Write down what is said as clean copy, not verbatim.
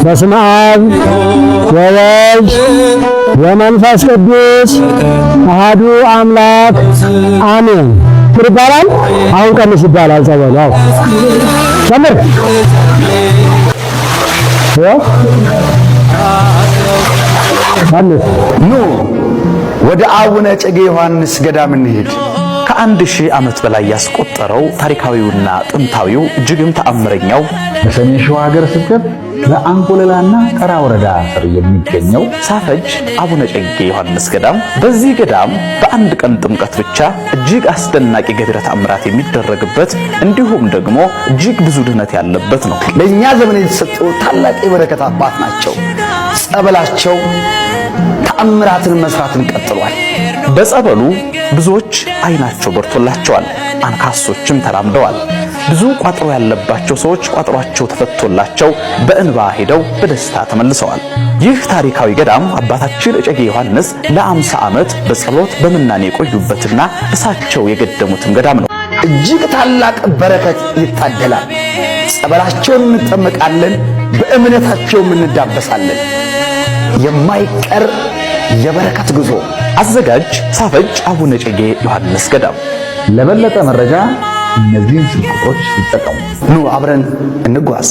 በስመ አብ ወወልድ ወመንፈስ ቅዱስ አሐዱ አምላክ አሜን። ይባላል። አሁን ቀንስ ይባላል። ጸበሉ አዎ ጀምር ኑ ወደ አቡነ እጨጌ ዮሐንስ ገዳም እንሂድ። ከ1000 ዓመት በላይ ያስቆጠረው ታሪካዊውና ጥንታዊው እጅግም ተአምረኛው በሰሜን ሸዋ ሀገረ ስብከት በአንጎለላና ጠራ ወረዳ ስር የሚገኘው ሳፈጅ አቡነ እጨጌ ዮሐንስ ገዳም። በዚህ ገዳም በአንድ ቀን ጥምቀት ብቻ እጅግ አስደናቂ ገቢረ ተአምራት የሚደረግበት እንዲሁም ደግሞ እጅግ ብዙ ድህነት ያለበት ነው። ለኛ ዘመን የተሰጡ ታላቅ የበረከት አባት ናቸው። ጸበላቸው ተአምራትን መስራትን ቀጥሏል። በጸበሉ ብዙዎች አይናቸው በርቶላቸዋል፣ አንካሶችም ተራምደዋል። ብዙ ቋጥሮ ያለባቸው ሰዎች ቋጥሯቸው ተፈቶላቸው በእንባ ሄደው በደስታ ተመልሰዋል። ይህ ታሪካዊ ገዳም አባታችን እጨጌ ዮሐንስ ለ50 ዓመት በጸሎት በምናኔ የቆዩበትና እሳቸው የገደሙትም ገዳም ነው። እጅግ ታላቅ በረከት ይታደላል። ጸበላቸውን እንጠመቃለን፣ በእምነታቸውም እንዳበሳለን። የማይቀር የበረከት ጉዞ። አዘጋጅ ሳፈጅ አቡነ እጨጌ ዮሐንስ ገዳም። ለበለጠ መረጃ እነዚህን ስልኮች ይጠቀሙ። ኑ አብረን እንጓዝ።